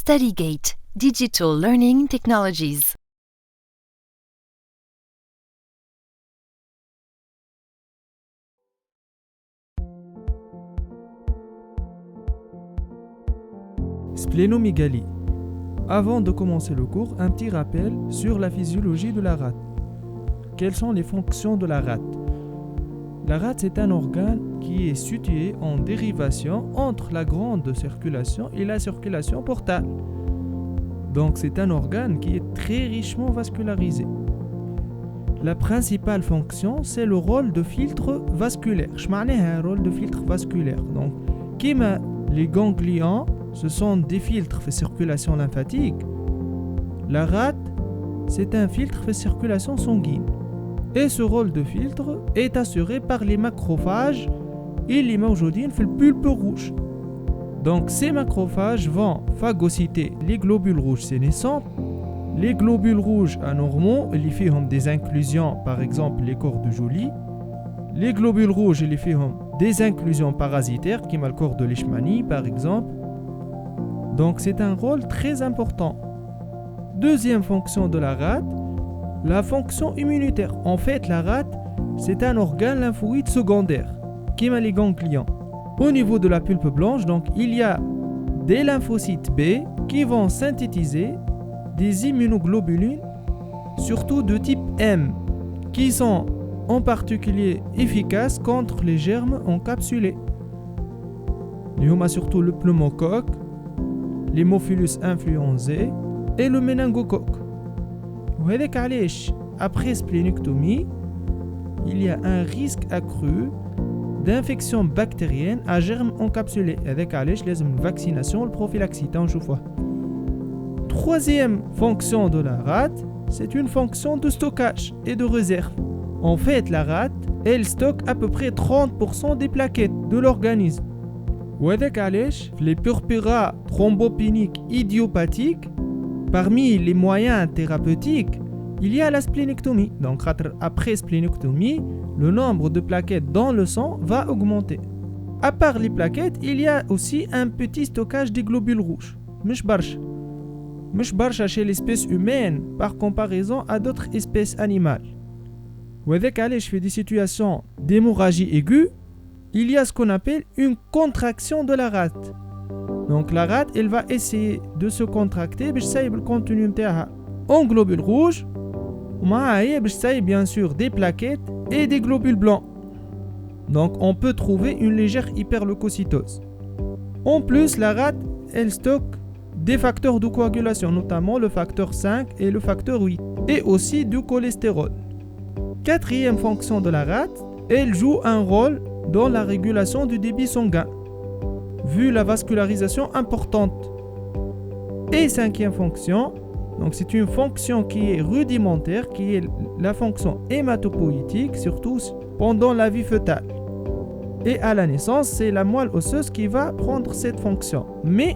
StudyGate Digital Learning Technologies. Splénomégalie. Avant de commencer le cours, un petit rappel sur la physiologie de la rate. Quelles sont les fonctions de la rate? La rate, c'est un organe qui est situé en dérivation entre la grande circulation et la circulation portale. Donc c'est un organe qui est très richement vascularisé. La principale fonction, c'est le rôle de filtre vasculaire. Je un rôle de filtre vasculaire. Donc, comme les ganglions, ce sont des filtres de circulation lymphatique. La rate, c'est un filtre de circulation sanguine. Et ce rôle de filtre est assuré par les macrophages et les موجودين في الpulpe rouge. Donc ces macrophages vont phagocyter les globules rouges sénescents, les globules rouges anormaux, اللي فيهم des inclusions, par exemple les corps de Joly, les globules rouges اللي فيهم des inclusions parasitaires, comme le corps de Leishmani, par exemple. Donc c'est un rôle très important. Deuxième fonction de la rate, la fonction immunitaire. En fait, la rate, c'est un organe lymphoïde secondaire, comme les ganglions. Au niveau de la pulpe blanche, donc, il y a des lymphocytes B qui vont synthétiser des immunoglobulines, surtout de type M, qui sont en particulier efficaces contre les germes encapsulés. Il y a surtout le pneumocoque, l'hémophilus influenzae et le méningocoque. Après splénectomie, il y a un risque accru d'infection bactérienne à germes encapsulés. Avec une vaccination, le prophylaxie. Troisième fonction de la rate, c'est une fonction de stockage et de réserve. En fait, la rate, elle stocke à peu près 30% des plaquettes de l'organisme. Les purpura thrombopéniques idiopathiques, parmi les moyens thérapeutiques, il y a la splénectomie. Donc, après splénectomie, le nombre de plaquettes dans le sang va augmenter. À part les plaquettes, il y a aussi un petit stockage des globules rouges. مش برشا chez l'espèce humaine par comparaison à d'autres espèces animales. وذاك علاش في des situations d'hémorragie aiguë, il y a ce qu'on appelle une contraction de la rate. Donc la rate, elle va essayer de se contracter باش تسيب le contenu نتاعها en globules rouges, ومعها هي باش تسيب bien sûr des plaquettes et des globules blancs. Donc on peut trouver une légère hyperleucocytose. En plus, la rate, elle stocke des facteurs de coagulation, notamment le facteur 5 et le facteur 8, et aussi du cholestérol. Quatrième fonction de la rate, elle joue un rôle dans la régulation du débit sanguin, vu la vascularisation importante. Et cinquième fonction, donc c'est une fonction qui est rudimentaire, qui est la fonction hématopoïétique, surtout pendant la vie fœtale. Et à la naissance, c'est la moelle osseuse qui va prendre cette fonction. Mais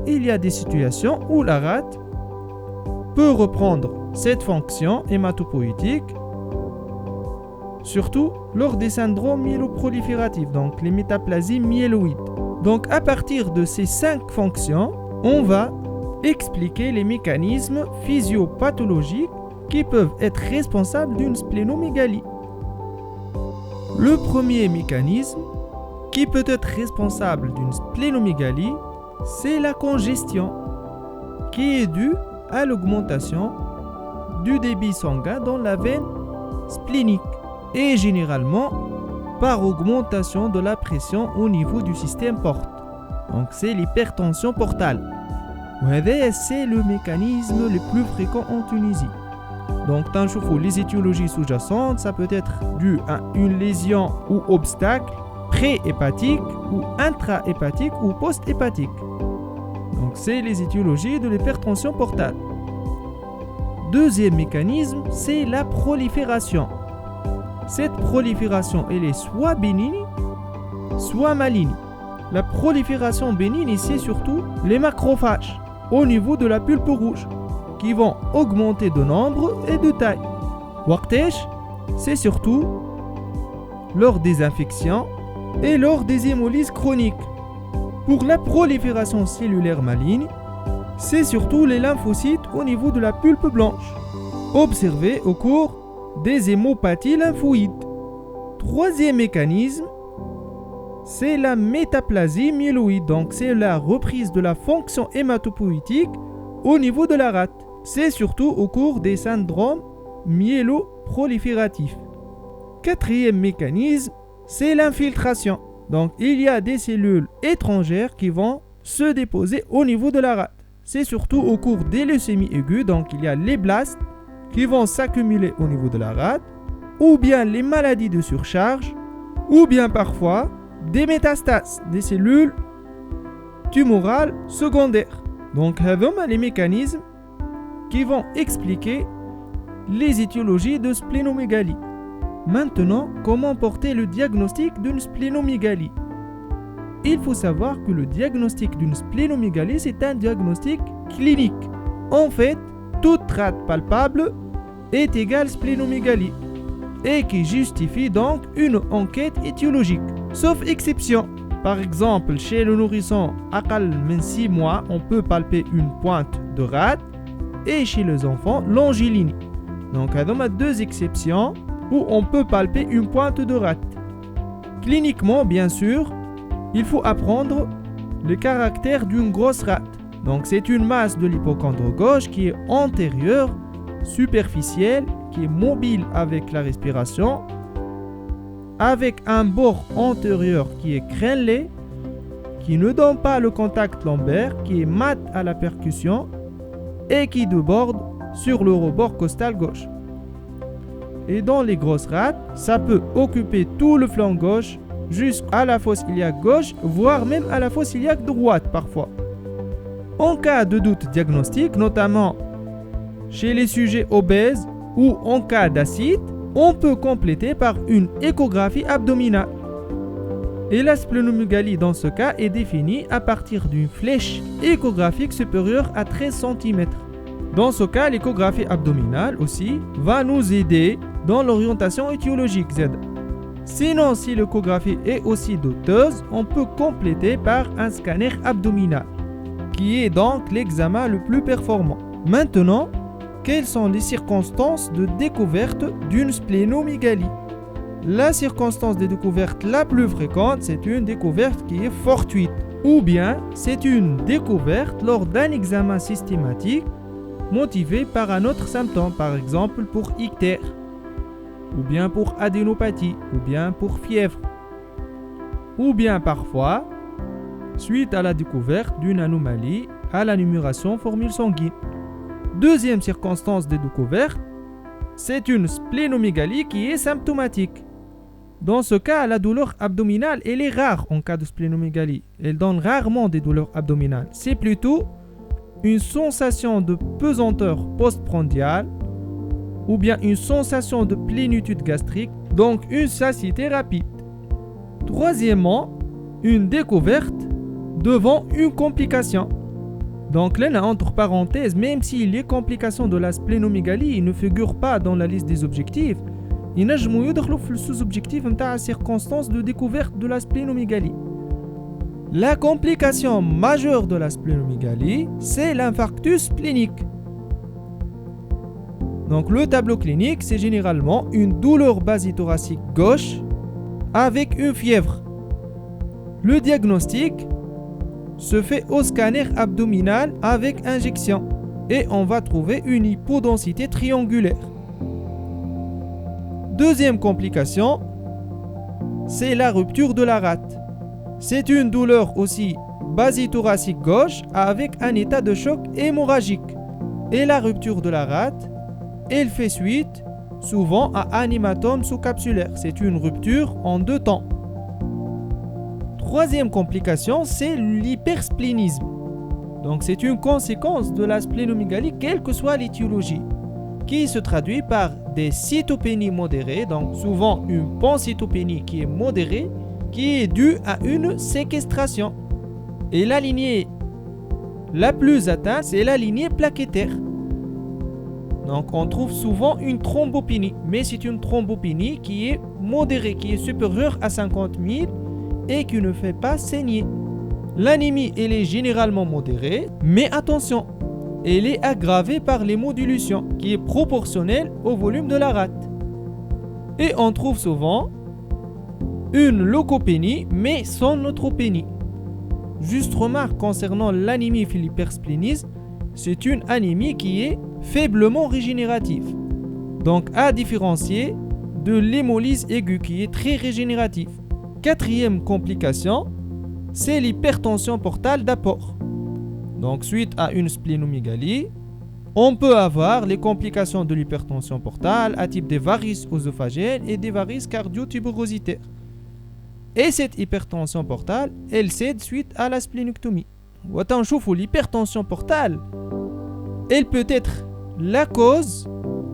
il y a des situations où la rate peut reprendre cette fonction hématopoïétique, surtout lors des syndromes myéloprolifératifs, donc les métaplasies myéloïdes. Donc à partir de ces 5 fonctions, on va expliquer les mécanismes physiopathologiques qui peuvent être responsables d'une splénomégalie. Le premier mécanisme qui peut être responsable d'une splénomégalie, c'est la congestion, qui est due à l'augmentation du débit sanguin dans la veine splénique et généralement par augmentation de la pression au niveau du système porte. Donc c'est l'hypertension portale. C'est le mécanisme le plus fréquent en Tunisie. Donc les étiologies sous-jacentes, ça peut être dû à une lésion ou obstacle pré-hépatique ou intra-hépatique ou post-hépatique. Donc c'est les étiologies de l'hypertension portale. Deuxième mécanisme, c'est la prolifération. Cette prolifération, elle est soit bénigne, soit maligne. La prolifération bénigne, c'est surtout les macrophages au niveau de la pulpe rouge qui vont augmenter de nombre et de taille. Waqtesh, c'est surtout lors des infections et lors des hémolyses chroniques. Pour la prolifération cellulaire maligne, c'est surtout les lymphocytes au niveau de la pulpe blanche, observés au cours des hémopathies lymphoïdes. Troisième mécanisme, c'est la métaplasie myéloïde, donc c'est la reprise de la fonction hématopoïétique au niveau de la rate. C'est surtout au cours des syndromes myéloprolifératifs. Quatrième mécanisme, c'est l'infiltration. Donc il y a des cellules étrangères qui vont se déposer au niveau de la rate. C'est surtout au cours des leucémies aiguës, donc il y a les blastes qui vont s'accumuler au niveau de la rate, ou bien les maladies de surcharge, ou bien parfois des métastases, des cellules tumorales secondaires. Donc, هذوما les mécanismes qui vont expliquer les étiologies de splénomégalie. Maintenant, comment porter le diagnostic d'une splénomégalie? Il faut savoir que le diagnostic d'une splénomégalie, c'est un diagnostic clinique. En fait, toute rate palpable est égale splénomégalie et qui justifie donc une enquête étiologique. Sauf exception. Par exemple, chez le nourrisson أقل من 6 mois, on peut palper une pointe de rate, et chez les enfants, l'angélinie. Donc, il y a deux exceptions où on peut palper une pointe de rate. Cliniquement, bien sûr, il faut apprendre le caractère d'une grosse rate. Donc, c'est une masse de l'hypocondre gauche qui est antérieure, superficielle, qui est mobile avec la respiration, avec un bord antérieur qui est crénelé, qui ne donne pas le contact lombaire, qui est mat à la percussion et qui déborde sur le rebord costal gauche. Et dans les grosses rates, ça peut occuper tout le flanc gauche jusqu'à la fosse iliaque gauche, voire même à la fosse iliaque droite parfois. En cas de doute diagnostique, notamment chez les sujets obèses ou en cas d'acide, on peut compléter par une échographie abdominale. Et la splénomégalie dans ce cas est définie à partir d'une flèche échographique supérieure à 13 cm. Dans ce cas, l'échographie abdominale aussi va nous aider dans l'orientation étiologique Z. Sinon, si l'échographie est aussi douteuse, on peut compléter par un scanner abdominal, qui est donc l'examen le plus performant. Maintenant, quelles sont les circonstances de découverte d'une splénomégalie? La circonstance de découverte la plus fréquente, c'est une découverte qui est fortuite, ou bien c'est une découverte lors d'un examen systématique motivé par un autre symptôme, par exemple pour ictère, ou bien pour adénopathie, ou bien pour fièvre, ou bien parfois suite à la découverte d'une anomalie à la numération formule sanguine. Deuxième circonstance de découverte, c'est une splénomégalie qui est symptomatique. Dans ce cas, la douleur abdominale, elle est rare en cas de splénomégalie. Elle donne rarement des douleurs abdominales. C'est plutôt une sensation de pesanteur postprandiale ou bien une sensation de plénitude gastrique, donc une satiété rapide. Troisièmement, une découverte devant une complication. Donc là, entre parenthèses, même si les complications de la splénomégalie ne figurent pas dans la liste des objectifs, ينجموا يدخلوا في السوز-objectif نتاع circonstance de découverte de la splénomégalie. La complication majeure de la splénomégalie, c'est l'infarctus splénique. Donc le tableau clinique, c'est généralement une douleur basithoracique gauche avec une fièvre. Le diagnostic se fait au scanner abdominal avec injection et on va trouver une hypodensité triangulaire. Deuxième complication, c'est la rupture de la rate. C'est une douleur aussi basithoracique gauche avec un état de choc hémorragique. Et la rupture de la rate, elle fait suite souvent à un hématome sous-capsulaire. C'est une rupture en deux temps. Troisième complication, c'est l'hypersplénisme. Donc c'est une conséquence de la splénomégalie, quelle que soit l'étiologie, qui se traduit par des cytopénies modérées, donc souvent une pancytopénie qui est modérée, qui est due à une séquestration. Et la lignée la plus atteinte, c'est la lignée plaquettaire. Donc on trouve souvent une thrombopénie, mais c'est une thrombopénie qui est modérée, qui est supérieure à 50 000 et qui ne fait pas saigner. L'anémie, elle est généralement modérée, mais attention, elle est aggravée par l'hémodilution, qui est proportionnelle au volume de la rate. Et on trouve souvent une leucopénie, mais sans neutropénie. Juste remarque concernant l'anémie et l'hypersplénisme, c'est une anémie qui est faiblement régénérative. Donc à différencier de l'hémolyse aiguë qui est très régénérative. Quatrième complication, c'est l'hypertension portale d'apport. Donc suite à une splénomégalie, on peut avoir les complications de l'hypertension portale à type des varices œsophagènes et des varices cardio-tuberositaires. Et cette hypertension portale, elle cède suite à la splénectomie. L'hypertension portale, elle peut être la cause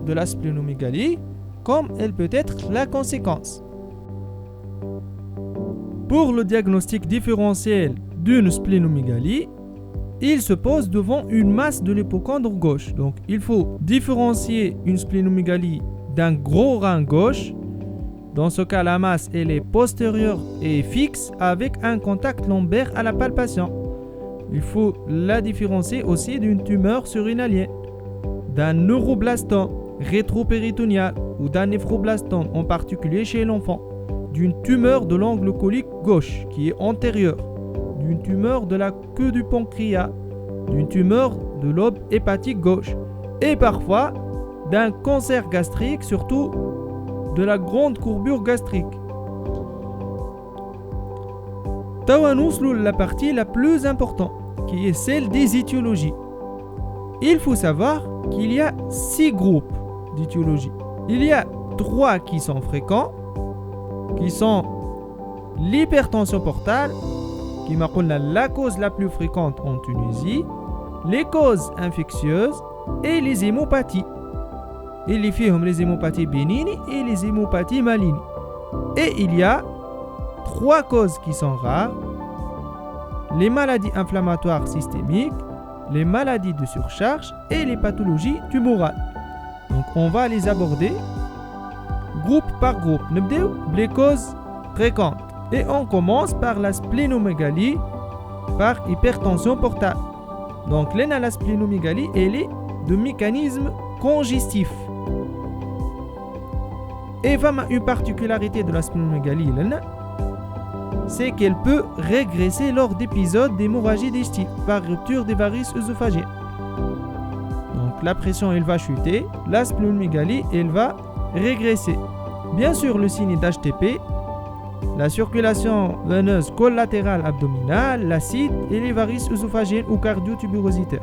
de la splénomégalie, comme elle peut être la conséquence. Pour le diagnostic différentiel d'une splénomégalie, il se pose devant une masse de l'hypocondre gauche. Donc, il faut différencier une splénomégalie d'un gros rein gauche. Dans ce cas, la masse elle est postérieure et fixe avec un contact lombaire à la palpation. Il faut la différencier aussi d'une tumeur surrénalienne, d'un neuroblastome rétropéritonéal ou d'un néphroblastome, en particulier chez l'enfant, d'une tumeur de l'angle colique gauche qui est antérieure, d'une tumeur de la queue du pancréas, d'une tumeur de lobe hépatique gauche et parfois d'un cancer gastrique, surtout de la grande courbure gastrique. Tawa nouslu la partie la plus importante, qui est celle des étiologies. Il faut savoir qu'il y a 6 groupes d'étiologies. Il y a 3 qui sont fréquents, qui sont l'hypertension portale, qui est la cause la plus fréquente en Tunisie, les causes infectieuses et les hémopathies. Il y a les hémopathies bénignes et les hémopathies malignes. Et il y a 3 causes qui sont rares: les maladies inflammatoires systémiques, les maladies de surcharge et les pathologies tumorales. Donc on va les aborder groupe par groupe. Les causes fréquentes. Et on commence par la splénomégalie par hypertension portale. Donc la splénomégalie, elle est de mécanisme congestif. Et une particularité de la splénomégalie, c'est qu'elle peut régresser lors d'épisodes d'hémorragie digestive par rupture des varices œsophagiennes. Donc la pression elle va chuter, la splénomégalie elle va régresser. Bien sûr, le signe d'HTP, la circulation veineuse collatérale abdominale, l'acide et les varices œsophagiennes ou cardio-tuberositaires.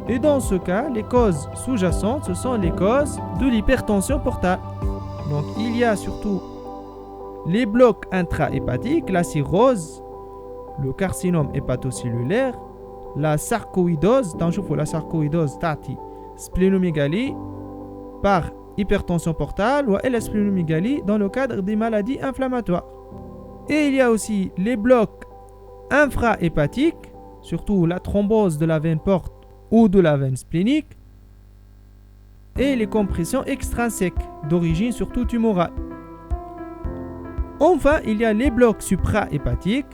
Et dans ce cas, les causes sous-jacentes, ce sont les causes de l'hypertension portale. Donc il y a surtout les blocs intra-hépatiques, la cirrhose, le carcinome hépatocellulaire, la sarcoïdose, la sarcoïdose tati, splénomégalie par hypertension portale ou la splénomégalie dans le cadre des maladies inflammatoires. Et il y a aussi les blocs infra-hépatiques, surtout la thrombose de la veine porte ou de la veine splénique, et les compressions extrinsèques d'origine surtout tumorale. Enfin, il y a les blocs supra-hépatiques,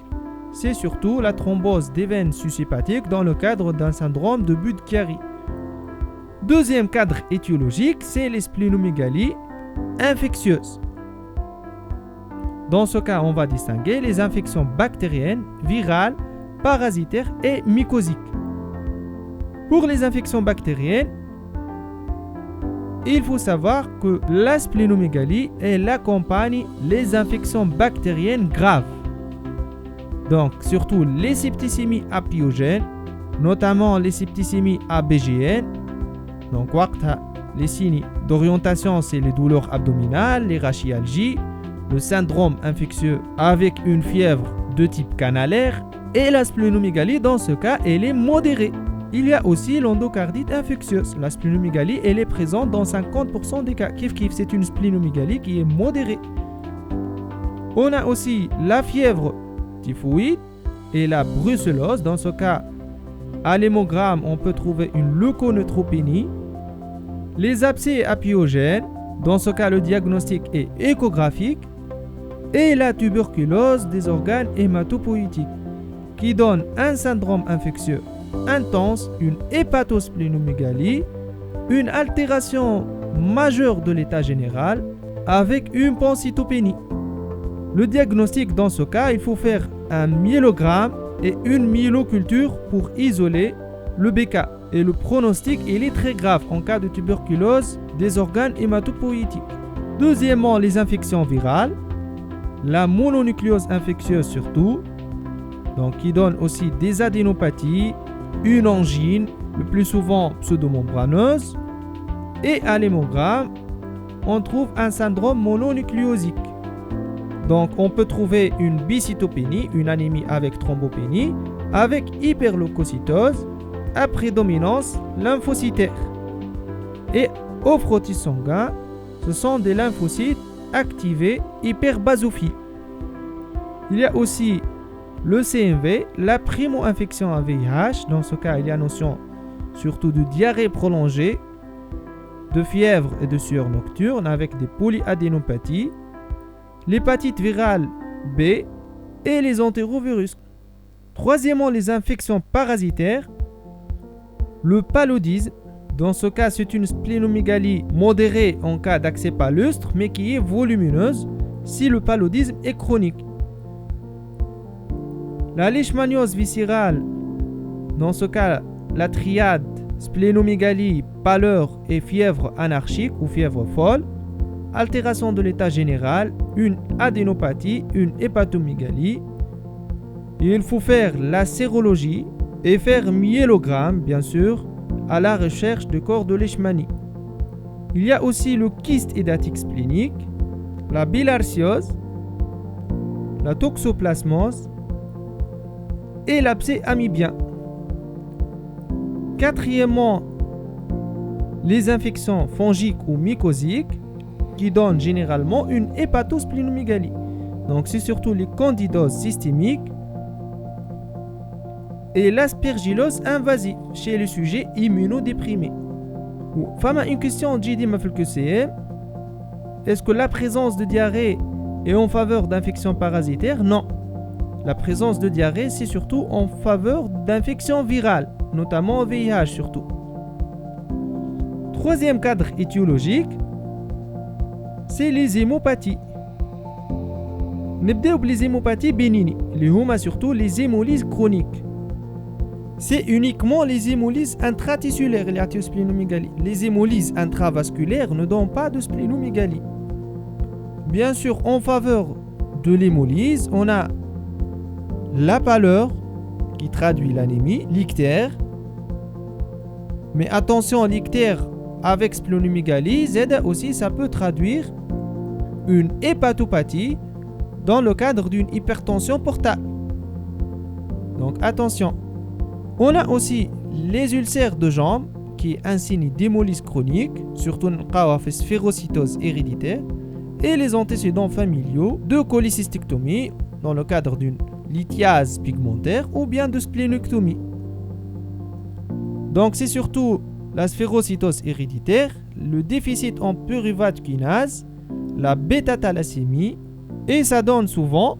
c'est surtout la thrombose des veines sus-hépatiques dans le cadre d'un syndrome de Budd-Chiari. Deuxième cadre étiologique, c'est les splénomégalies infectieuses. Dans ce cas, on va distinguer les infections bactériennes, virales, parasitaires et mycosiques. Pour les infections bactériennes, il faut savoir que la splénomégalie, elle accompagne les infections bactériennes graves. Donc, surtout les septicémies apiogènes, notamment les septicémies ABGN. Donc, les signes d'orientation, c'est les douleurs abdominales, les rachialgies, le syndrome infectieux avec une fièvre de type canalaire. Et la splénomégalie, dans ce cas, elle est modérée. Il y a aussi l'endocardite infectieuse. La splénomégalie, elle est présente dans 50% des cas. C'est une splénomégalie qui est modérée. On a aussi la fièvre typhoïde et la brucellose. Dans ce cas, à l'hémogramme, on peut trouver une leuconeutropénie. Les abcès apiogènes. Dans ce cas, le diagnostic est échographique. Et la tuberculose des organes hématopoïétiques. qui donne un syndrome infectieux intense, une hépatosplénomégalie, une altération majeure de l'état général avec une pancytopénie. Le diagnostic dans ce cas, il faut faire un myélogramme et une myéloculture pour isoler le BK. Et le pronostic, il est très grave en cas de tuberculose des organes hématopoïétiques. Deuxièmement, les infections virales, la mononucléose infectieuse surtout, donc qui donne aussi des adénopathies, une angine, le plus souvent pseudomembraneuse, et à l'hémogramme, on trouve un syndrome mononucléosique. Donc on peut trouver une bicytopénie, une anémie avec thrombopénie, avec hyperleucocytose, à prédominance lymphocytaire. Et au frottis sanguin, ce sont des lymphocytes activés hyperbasophiles. Il y a aussi le CMV, la primo-infection à VIH. Dans ce cas, il y a notion surtout de diarrhée prolongée, de fièvre et de sueur nocturne avec des polyadénopathies, l'hépatite virale B et les entérovirus. Troisièmement, les infections parasitaires, le paludisme. Dans ce cas, c'est une splénomégalie modérée en cas d'accès palustre, mais qui est volumineuse si le paludisme est chronique. La leishmaniose viscérale, dans ce cas, la triade splénomégalie, pâleur et fièvre anarchique ou fièvre folle, altération de l'état général, une adénopathie, une hépatomégalie. Et il faut faire la sérologie et faire myélogramme, bien sûr, à la recherche de corps de leishmanie. Il y a aussi le kyste édatique splénique, la bilharziose, la toxoplasmose et l'abcès amibien. Quatrièmement, les infections fongiques ou mycosiques qui donnent généralement une hépatosplénomégalie. Donc c'est surtout les candidoses systémiques et l'aspergillose invasive chez les sujets immunodéprimés. Une question est-ce que la présence de diarrhée est en faveur d'infections parasitaires? Non. La présence de diarrhée, c'est surtout en faveur d'infections virales, notamment VIH surtout. Troisième cadre étiologique, c'est les hémopathies. نبداو les hémopathies bénignes, اللي هما surtout les hémolyses chroniques. C'est uniquement les hémolyses intratissulaires اللي يعطيو splénomégalie. Les hémolyses intravasculaires ne donnent pas de splénomégalie. Bien sûr, en faveur de l'hémolyse, on a la pâleur qui traduit l'anémie, l'ictère. Mais attention, l'ictère avec splénomégalie, Z aussi, ça peut traduire une hépatopathie dans le cadre d'une hypertension portable. Donc attention. On a aussi les ulcères de jambes qui est un signe d'hémolyse chronique, surtout dans la sphérocytose héréditaire, et les antécédents familiaux de cholécystectomie dans le cadre d'une lithiase pigmentaire ou bien de splénectomie. Donc c'est surtout la sphérocytose héréditaire, le déficit en pyruvate kinase, la bêta-thalassémie, et ça donne souvent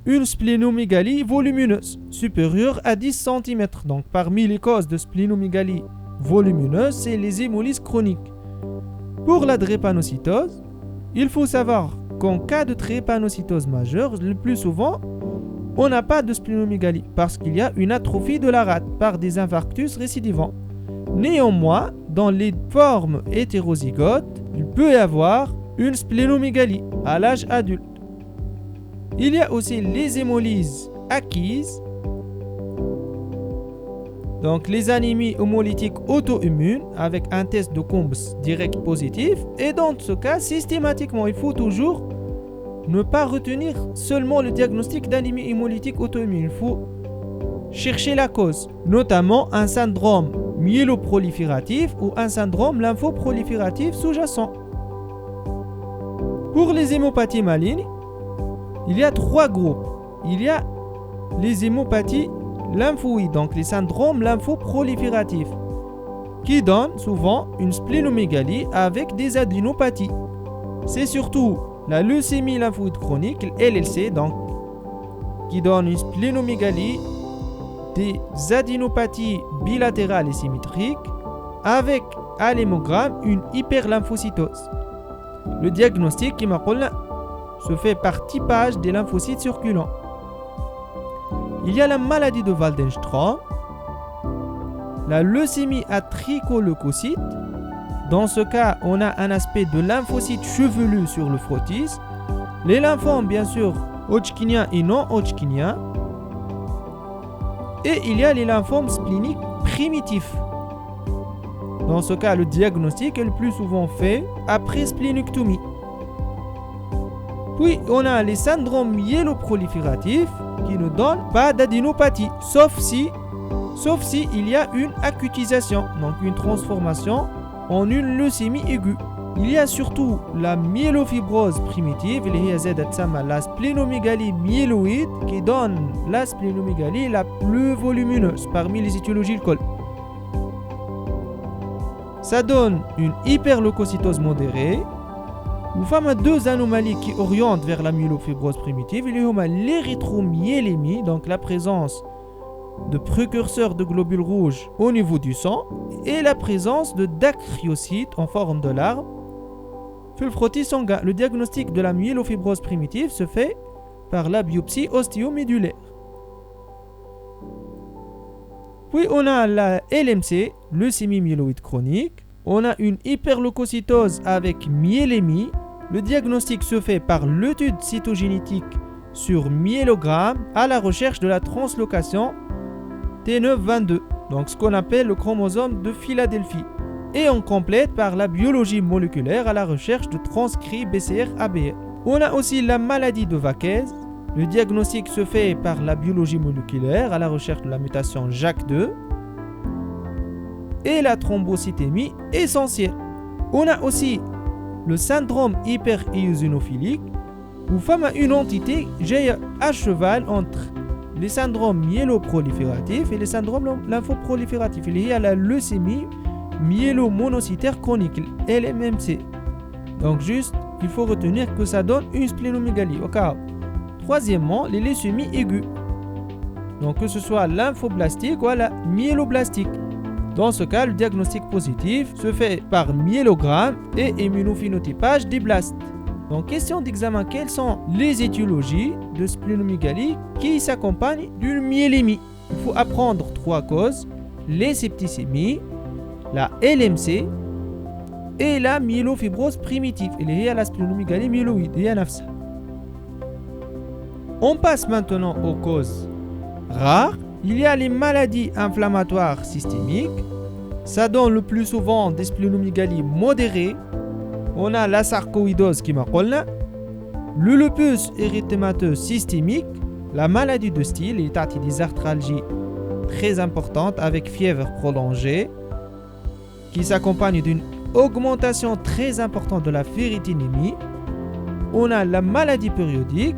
une splénomégalie volumineuse supérieure à 10 cm. Donc parmi les causes de splénomégalie volumineuse, c'est les hémolyses chroniques. Pour la drépanocytose, il faut savoir qu'en cas de drépanocytose majeure, le plus souvent, on n'a pas de splénomégalie parce qu'il y a une atrophie de la rate par des infarctus récidivants. Néanmoins, dans les formes hétérozygotes, il peut y avoir une splénomégalie à l'âge adulte. Il y a aussi les hémolyses acquises, donc les anémies hémolytiques auto-immunes avec un test de Combs direct positif. Et dans ce cas, systématiquement, il faut toujours ne pas retenir seulement le diagnostic d'anémie hémolytique auto-immune. Il faut chercher la cause, notamment un syndrome myéloprolifératif ou un syndrome lymphoprolifératif sous-jacent. Pour les hémopathies malignes, il y a 3 groupes. Il y a les hémopathies lymphoïdes, donc les syndromes lymphoprolifératifs, qui donnent souvent une splénomégalie avec des adénopathies. C'est surtout la leucémie lymphoïde chronique, LLC, donc, qui donne une splénomégalie, des adénopathies bilatérales et symétriques, avec à l'hémogramme une hyperlymphocytose. Le diagnostic qui se fait par typage des lymphocytes circulants. Il y a la maladie de Waldenström, la leucémie à tricoleucocytes. Dans ce cas, on a un aspect de lymphocytes chevelus sur le frottis. Les lymphomes, bien sûr, hodgkiniens et non hodgkiniens. Et il y a les lymphomes spléniques primitifs. Dans ce cas, le diagnostic est le plus souvent fait après splénectomie. Puis, on a les syndromes myéloprolifératifs qui ne donnent pas d'adénopathie, sauf si il y a une acutisation, donc une transformation en une leucémie aiguë. Il y a surtout la myélofibrose primitive, la splénomégalie myéloïde, qui donne la splénomégalie la plus volumineuse parmi les étiologies du col. Ça donne une hyperleucocytose modérée. Nous avons deux anomalies qui orientent vers la myélofibrose primitive. Il y a l'érythromyélémie, donc la présence de précurseurs de globules rouges au niveau du sang, et la présence de dacryocytes en forme de larves. Le frottis sanguin. Le diagnostic de la myélofibrose primitive se fait par la biopsie ostéomédulaire. Puis on a la LMC, leucémie myéloïde chronique. On a une hyperleucocytose avec myélémie. Le diagnostic se fait par l'étude cytogénétique sur myélogramme à la recherche de la translocation T922, donc ce qu'on appelle le chromosome de Philadelphie. Et on complète par la biologie moléculaire à la recherche de transcrits BCR-ABR. On a aussi la maladie de Vaquez. Le diagnostic se fait par la biologie moléculaire à la recherche de la mutation JAK2 et la thrombocytémie essentielle. On a aussi le syndrome hyperéosinophilique où femme a une entité à cheval entre les syndromes myéloprolifératifs et les syndromes lymphoprolifératifs. Il y a la leucémie myélomonocytaire chronique, LMMC. Donc juste, il faut retenir que ça donne une splénomégalie au cas où. Troisièmement, les leucémies aiguës. Donc que ce soit lymphoblastique ou la myéloblastique. Dans ce cas, le diagnostic positif se fait par myélogramme et immunophénotypage des blastes. Donc question d'examen, quelles sont les étiologies de splénomégalie qui s'accompagnent d'une myélémie? Il faut apprendre trois causes: les septicémies, la LMC et la myélofibrose primitive. Il y a la splénomégalie myéloïde, il y a nafsa. On passe maintenant aux causes rares. Il y a les maladies inflammatoires systémiques. Ça donne le plus souvent des splénomégalies modérées. On a la sarcoïdose qui m'appelle, le lupus érythémateux systémique, la maladie de Still et des arthralgies très importantes avec fièvre prolongée qui s'accompagne d'une augmentation très importante de la ferritinémie. On a la maladie périodique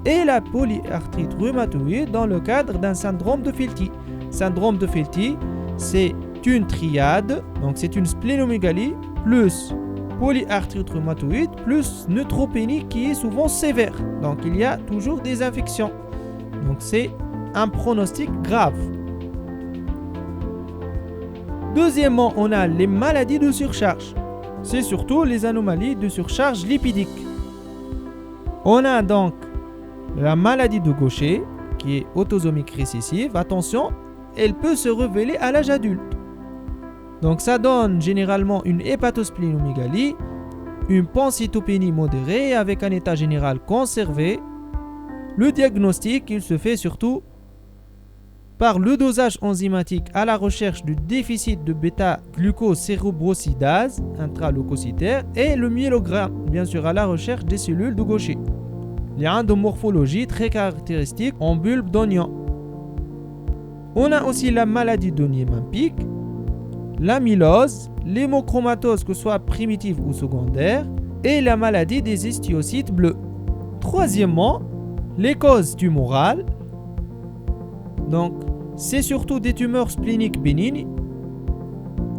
et la polyarthrite rhumatoïde dans le cadre d'un syndrome de Felty. Syndrome de Felty, c'est une triade, donc c'est une splénomégalie plus polyarthrite rhumatoïde plus neutropénie qui est souvent sévère. Donc il y a toujours des infections. Donc c'est un pronostic grave. Deuxièmement, on a les maladies de surcharge. C'est surtout les anomalies de surcharge lipidique. On a donc la maladie de Gaucher qui est autosomique récessive. Attention, elle peut se révéler à l'âge adulte. Donc ça donne généralement une hépatosplénomégalie, une pancytopénie modérée avec un état général conservé. Le diagnostic, il se fait surtout par le dosage enzymatique à la recherche du déficit de bêta-glucosérobrosidase intraleucocytaire et le myélogramme, bien sûr à la recherche des cellules de Gaucher. Il y a une morphologie très caractéristique en bulbe d'oignon. On a aussi la maladie de Niemann-Pick, l'amylose, l'hémochromatose que ce soit primitive ou secondaire et la maladie des histiocytes bleus. Troisièmement, les causes tumorales. Donc, c'est surtout des tumeurs spléniques bénignes,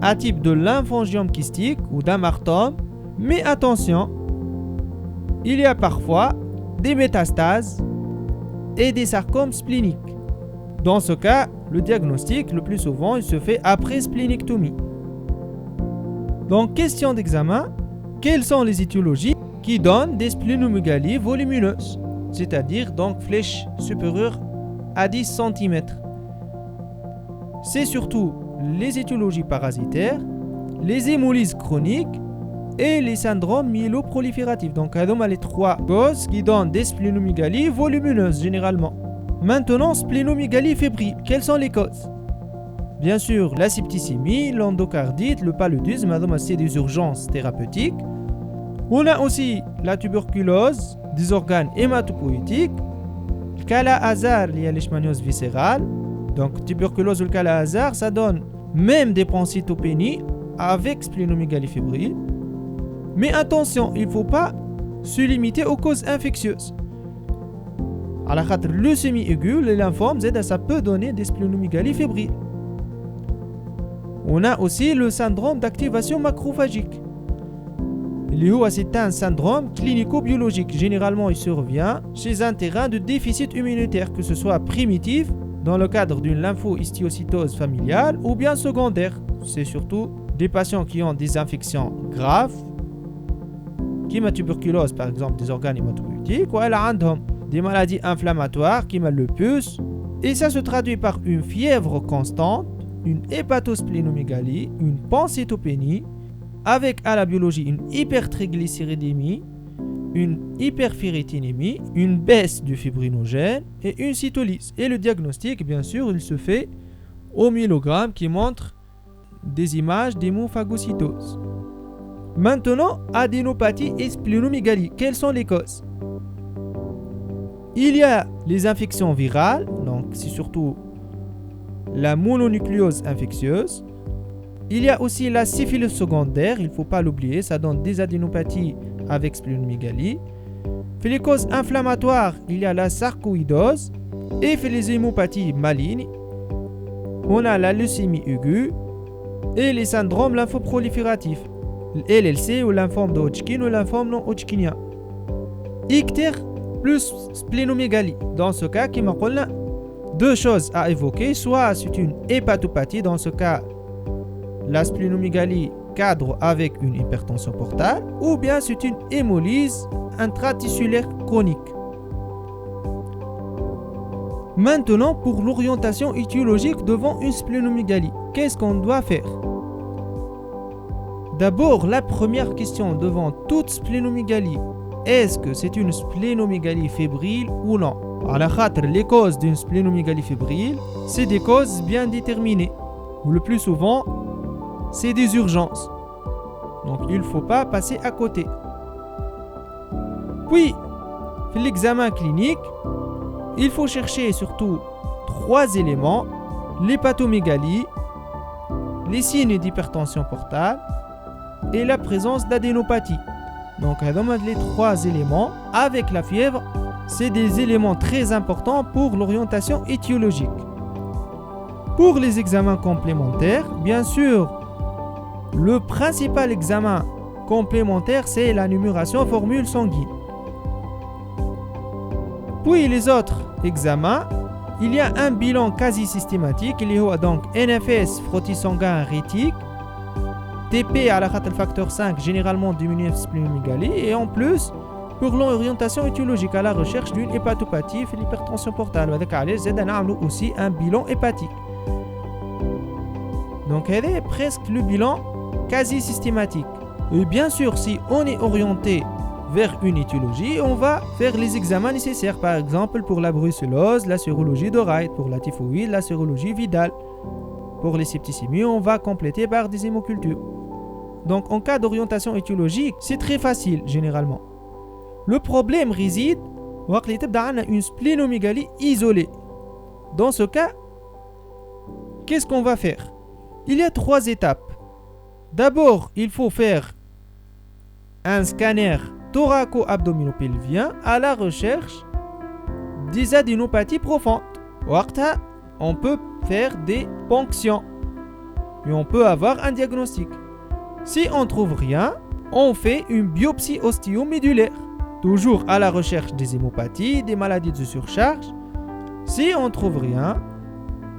à type de lymphangiome kystique ou d'amartome. Mais attention, il y a parfois des métastases et des sarcomes spléniques. Dans ce cas, le diagnostic, le plus souvent, il se fait après splénictomie. Donc, question d'examen, quelles sont les étiologies qui donnent des splénomégalies volumineuses, c'est-à-dire donc flèches supérieures à 10 cm? C'est surtout les étiologies parasitaires, les hémolyses chroniques et les syndromes myéloprolifératifs. Donc, les trois causes qui donnent des splénomégalies volumineuses généralement. Maintenant, splénomégalie fébrile, quelles sont les causes? Bien sûr, la septicémie, l'endocardite, le paludisme, c'est des urgences thérapeutiques. On a aussi la tuberculose des organes hématopoïétiques, le Kala-Azar, il y a l'échymaniose viscérale. Donc, tuberculose ou le Kala-Azar, ça donne même des pancytopénies avec splénomégalie fébrile. Mais attention, il ne faut pas se limiter aux causes infectieuses. À la leucémie aiguë, les lymphomes, ça peut donner des splénomégalies fébriles. On a aussi le syndrome d'activation macrophagique. C'est un syndrome clinico-biologique. Généralement, il survient chez un terrain de déficit immunitaire, que ce soit primitif, dans le cadre d'une lymphohistiocytose familiale, ou bien secondaire. C'est surtout des patients qui ont des infections graves, qui ont tuberculose, par exemple, des organes hématopoïétiques, ou des maladies inflammatoires, qui ont le lupus, et ça se traduit par une fièvre constante, une hépatosplénomégalie, une pancytopénie, avec à la biologie une hypertriglycéridémie, une hyperferritinémie, une baisse du fibrinogène et une cytolyse. Et le diagnostic, bien sûr, il se fait au myélogramme qui montre des images d'hémophagocytose. Maintenant, adénopathie et splénomégalie. Quelles sont les causes? Il y a les infections virales, donc c'est surtout la mononucléose infectieuse. Il y a aussi la syphilis secondaire, il ne faut pas l'oublier, ça donne des adénopathies avec splénomégalie. Pour les causes inflammatoires, il y a la sarcoïdose. Et pour les hémopathies malignes, on a la leucémie aiguë et les syndromes lymphoprolifératifs, LLC ou lymphome de Hodgkin ou lymphome non hodgkinien. Ictère plus splénomégalie. Dans ce cas, qui m'a dit deux choses à évoquer, soit c'est une hépatopathie, dans ce cas la splénomégalie cadre avec une hypertension portale, ou bien c'est une hémolyse intratissulaire chronique. Maintenant, pour l'orientation étiologique devant une splénomégalie, qu'est-ce qu'on doit faire? D'abord, la première question devant toute splénomégalie, est-ce que c'est une splénomégalie fébrile ou non? Les causes d'une splénomégalie fébrile, c'est des causes bien déterminées. Le plus souvent, c'est des urgences. Donc, il ne faut pas passer à côté. Puis, pour l'examen clinique, il faut chercher surtout 3 éléments: l'hépatomégalie, les signes d'hypertension portale et la présence d'adénopathie. Donc, les 3 éléments avec la fièvre, c'est des éléments très importants pour l'orientation étiologique. Pour les examens complémentaires, bien sûr, le principal examen complémentaire, c'est la numération formule sanguine. Puis les autres examens, il y a un bilan quasi systématique. Il y a donc NFS, frottis sanguin rétique, TP à la facteur 5, généralement diminué splénomégalie, et en plus, pour l'orientation étiologique à la recherche d'une hépatopathie et l'hypertension portale. On aussi un bilan hépatique. Donc, c'est presque le bilan quasi systématique. Et bien sûr, si on est orienté vers une étiologie, on va faire les examens nécessaires. Par exemple, pour la brucellose, la sérologie de Wright. Pour la typhoïde, la sérologie Vidal. Pour les septicémies, on va compléter par des hémocultures. Donc, en cas d'orientation étiologique, c'est très facile, généralement. Le problème réside dans une splénomégalie isolée. Dans ce cas, qu'est-ce qu'on va faire? Il y a 3 étapes. D'abord, il faut faire un scanner thoraco-abdominopelvien à la recherche des adénopathies profondes. On peut faire des ponctions et on peut avoir un diagnostic. Si on ne trouve rien, on fait une biopsie ostéomédulaire. Toujours à la recherche des hémopathies, des maladies de surcharge Si on trouve rien,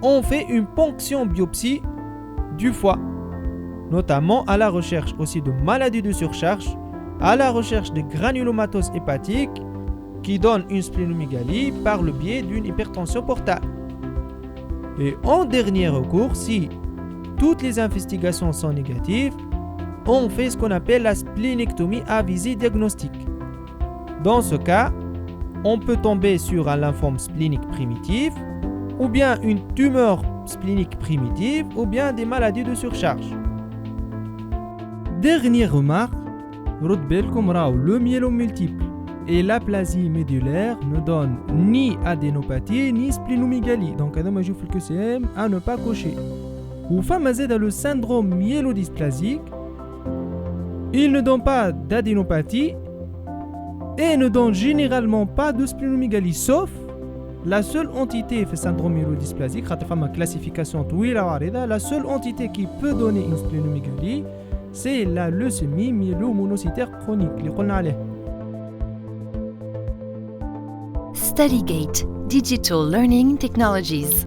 on fait une ponction biopsie du foie, notamment à la recherche aussi de maladies de surcharge, à la recherche de granulomatose hépatique qui donne une splénomégalie par le biais d'une hypertension portale. Et en dernier recours, si toutes les investigations sont négatives, on fait ce qu'on appelle la splénectomie à visée diagnostique. Dans ce cas, on peut tomber sur un lymphome splénique primitif, ou bien une tumeur splénique primitive, ou bien des maladies de surcharge. Dernière remarque, le myélome multiple et l'aplasie médulaire ne donnent ni adénopathie ni splénomégalie. Donc, on a le QCM à ne pas cocher. Ou femme dans le syndrome myélodysplasique, il ne donne pas d'adénopathie et ne donne généralement pas de splénomégalie, sauf la seule entité fait syndrome myélodysplasique, ma classification la seule entité qui peut donner une splénomégalie, c'est la leucémie myélomonocytaire chronique. StudyGate Digital Learning Technologies.